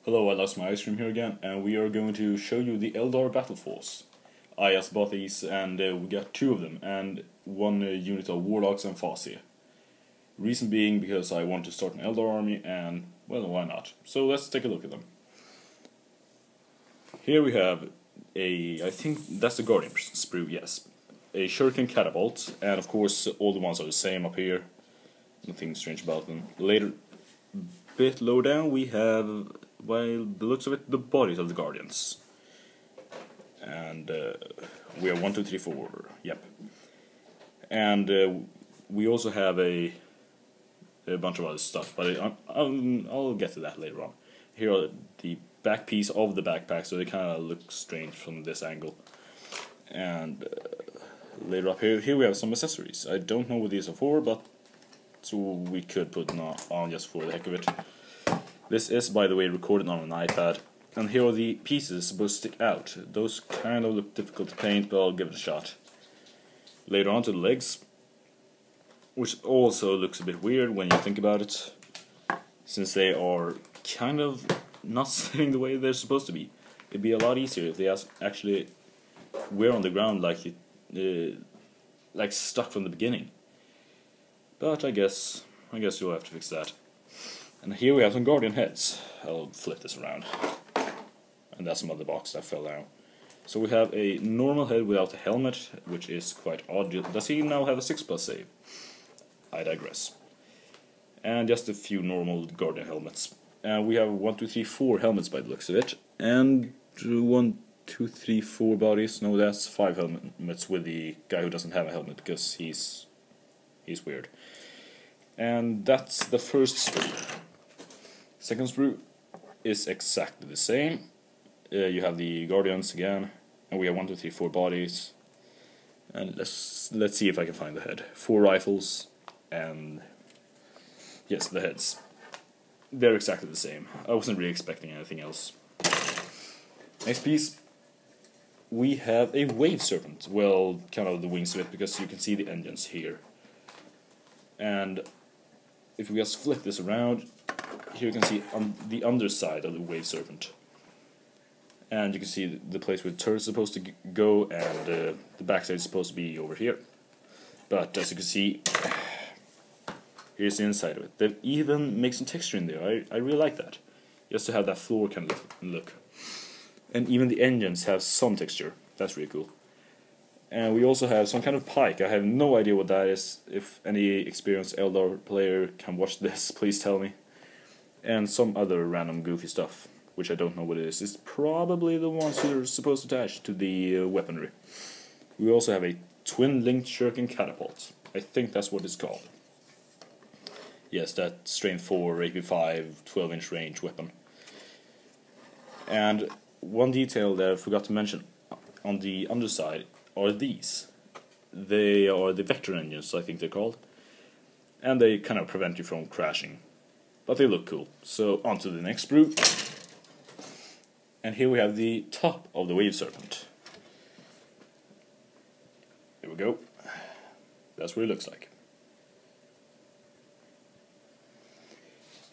Hello, I lost my ice cream here again, and we are going to show you the Eldar Battleforce. I just bought these, and we got two of them, and one unit of Warlocks and Fascia. Reason being because I want to start an Eldar army, and, well, why not? So let's take a look at them. Here we have I think that's the Guardian sprue, yes. A Shuriken Catapult, and of course all the ones are the same up here. Nothing strange about them. Later, bit low down, we have, well, the looks of it, the bodies of the Guardians. And we have 1, 2, 3, 4, yep. And we also have a bunch of other stuff, but I'll get to that later on. Here are the back piece of the backpack, so they kind of look strange from this angle. And later up here we have some accessories. I don't know what these are for, but so we could put on just for the heck of it. This is, by the way, recorded on an iPad. And here are the pieces supposed to stick out. Those kind of look difficult to paint, but I'll give it a shot. Later on to the legs, which also looks a bit weird when you think about it, since they are kind of not sitting the way they're supposed to be. It'd be a lot easier if they actually were on the ground like stuck from the beginning. But I guess you'll have to fix that. And here we have some Guardian heads. I'll flip this around. And that's some other box that fell down. So we have a normal head without a helmet, which is quite odd. Does he now have a 6+ save? I digress. And just a few normal Guardian helmets. And we have 1, 2, 3, 4 helmets by the looks of it. And 1, 2, 3, 4 bodies. No, that's 5 helmets with the guy who doesn't have a helmet because he's weird. And that's the first sprue. Second sprue is exactly the same. You have the Guardians again, and we have 1, 2, 3, 4 bodies. And let's see if I can find the head. 4 rifles, and yes, the heads. They're exactly the same. I wasn't really expecting anything else. Next piece, we have a Wave Serpent. Well, kind of the wings of it, because you can see the engines here. And if we just flip this around, here you can see on the underside of the Wave Serpent. And you can see the place where the turret is supposed to go, and the backside is supposed to be over here. But as you can see, here's the inside of it. They've even made some texture in there. I really like that. Just to have that floor kind of look. And even the engines have some texture. That's really cool. And we also have some kind of pike. I have no idea what that is. If any experienced Eldar player can watch this, please tell me. And some other random goofy stuff, which I don't know what it is. It's probably the ones you're supposed to attach to the weaponry. We also have a twin-linked Shuriken Catapult. I think that's what it's called. Yes, that strength 4, AP5, 12-inch range weapon. And one detail that I forgot to mention on the underside are these. They are the vector engines, I think they're called. And they kind of prevent you from crashing. But they look cool. So on to the next sprue. And here we have the top of the Wave Serpent. Here we go. That's what it looks like.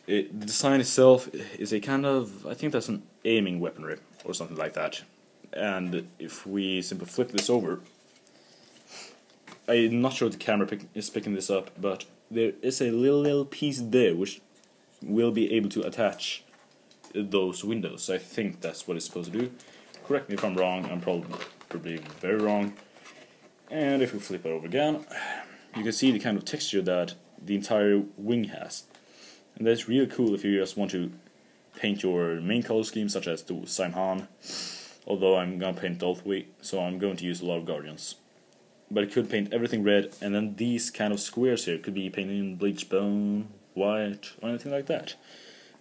The design itself is a kind of, I think that's an aiming weaponry or something like that. And if we simply flip this over, I'm not sure if the camera is picking this up, but there is a little piece there which will be able to attach those windows. I think that's what it's supposed to do. Correct me if I'm wrong, I'm probably very wrong. And if we flip it over again, you can see the kind of texture that the entire wing has. And that's really cool if you just want to paint your main color scheme, such as the Simhan. Although I'm gonna paint all 3, so I'm going to use a lot of Guardians. But it could paint everything red, and then these kind of squares here could be painted in bleached bone, white, or anything like that.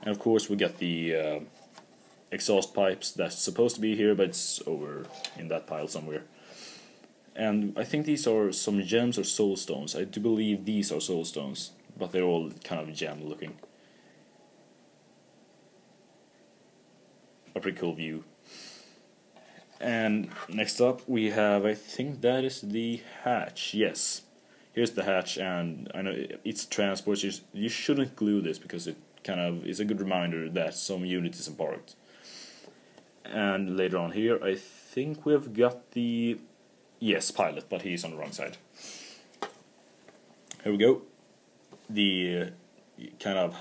And of course we get the exhaust pipes that's supposed to be here, but it's over in that pile somewhere. And I think these are some gems or soul stones. I do believe these are soul stones, but they're all kind of gem looking. A pretty cool view. And next up we have, I think that is the hatch. Yes, here's the hatch, and I know it's transport. You shouldn't glue this because it kind of is a good reminder that some unit is embarked. And later on here, I think we've got the pilot, but he's on the wrong side. Here we go. The kind of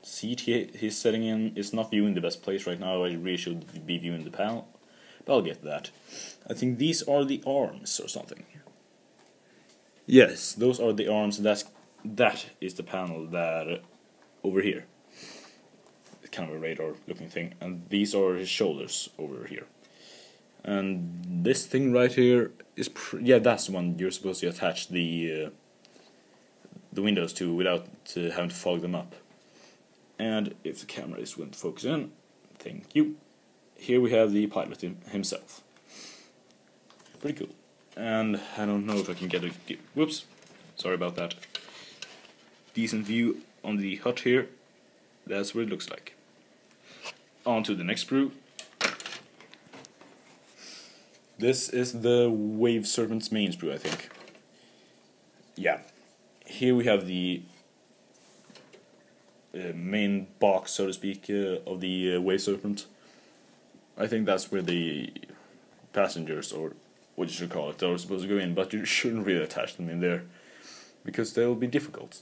seat he's sitting in is not viewing the best place right now. I really should be viewing the panel, but I'll get to that. I think these are the arms or something. Yes, those are the arms. That is the panel that over here. It's kind of a radar-looking thing, and these are his shoulders over here. And this thing right here is that's the one you're supposed to attach the windows to without having to fog them up. And if the camera is going to focus in, thank you. Here we have the pilot himself. Pretty cool. And I don't know if I can get a whoops, sorry about that. Decent view on the hut here. That's what it looks like. On to the next sprue. This is the Wave Serpent's main sprue, I think. Yeah. Here we have the main box, so to speak, of the Wave Serpent. I think that's where the passengers, or what you should call it, are supposed to go in, but you shouldn't really attach them in there, because they'll be difficult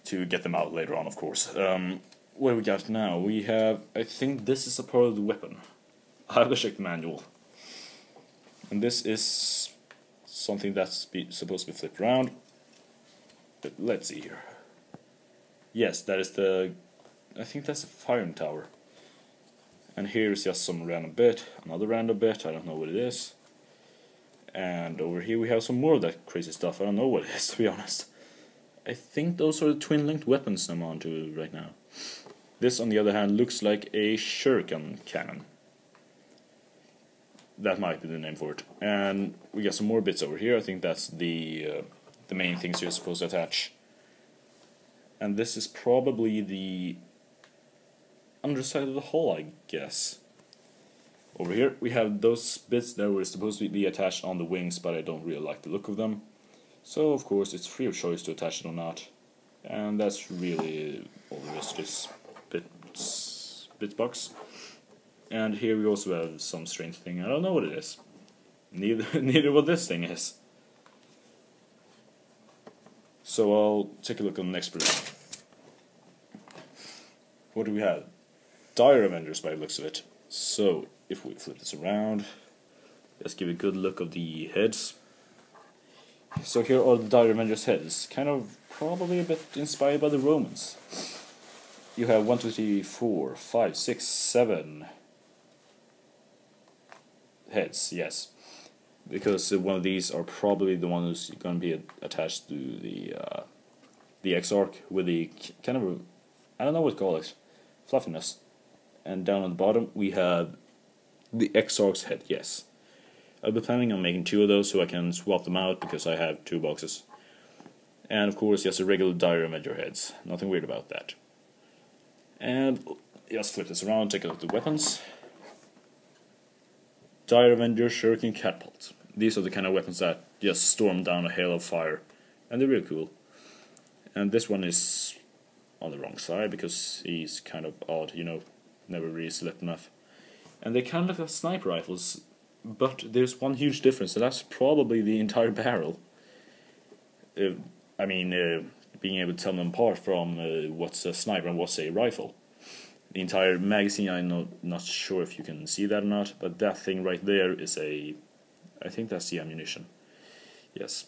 to get them out later on, of course. What do we got now? We have, I think this is a part of the weapon. I have to check the manual. And this is something that's supposed to be flipped around. But let's see here. Yes, that is I think that's a firing tower. And here's just some random bit, another random bit, I don't know what it is. And over here we have some more of that crazy stuff, I don't know what it is, to be honest. I think those are the twin-linked weapons I'm on to right now. This, on the other hand, looks like a shuriken cannon. That might be the name for it. And we got some more bits over here, I think that's the main things you're supposed to attach. And this is probably the underside of the hull, I guess. Over here we have those bits that were supposed to be attached on the wings, but I don't really like the look of them. So of course it's free of choice to attach it or not. And that's really all there is to this bits box. And here we also have some strange thing, I don't know what it is. Neither what this thing is. So I'll take a look on the next sprue. What do we have? Dire Avengers by the looks of it. So, if we flip this around, let's give a good look of the heads. So here are the Dire Avengers heads, kind of probably a bit inspired by the Romans. You have 1, 2, 3, 4, 5, 6, 7 heads, yes. Because one of these are probably the one who's going to be attached to the X-Arc with the kind of, I don't know what to call it, fluffiness. And down on the bottom we have the X-Arc's head, yes. I'll be planning on making 2 of those so I can swap them out because I have 2 boxes. And of course just a regular Dire Avenger heads, nothing weird about that. And just flip this around, take a look at the weapons. Dire Avenger Shuriken Catapult. These are the kind of weapons that just storm down a hail of fire. And they're really cool. And this one is on the wrong side because he's kind of odd, you know, never really slept enough. And they kind of look like sniper rifles, but there's one huge difference, and that's probably the entire barrel. Being able to tell them apart from what's a sniper and what's a rifle. The entire magazine, I'm not sure if you can see that or not, but that thing right there is I think that's the ammunition. Yes.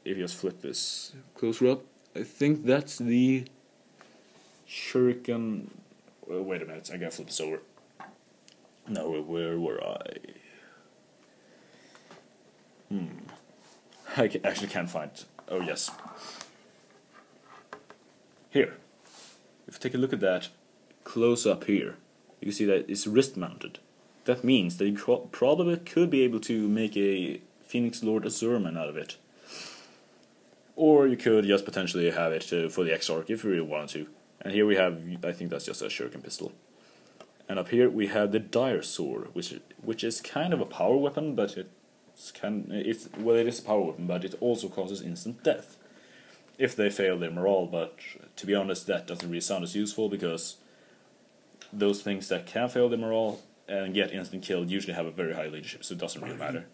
If you just flip this closer up, I think that's the Shuriken. Well, wait a minute, I gotta flip this over. No, where were I? I actually can't find it. Oh, yes. Here. If you take a look at that close up here, you can see that it's wrist mounted. That means that you probably could be able to make a Phoenix Lord Azurman out of it. Or you could just potentially have it for the X-Arc if you really wanted to. And here we have, I think that's just a shuriken pistol. And up here we have the Dire Sword, which is kind of a power weapon, but it is a power weapon, but it also causes instant death. if they fail their morale, but to be honest, that doesn't really sound as useful, because those things that can fail their morale and get instant killed usually have a very high leadership, so it doesn't really matter.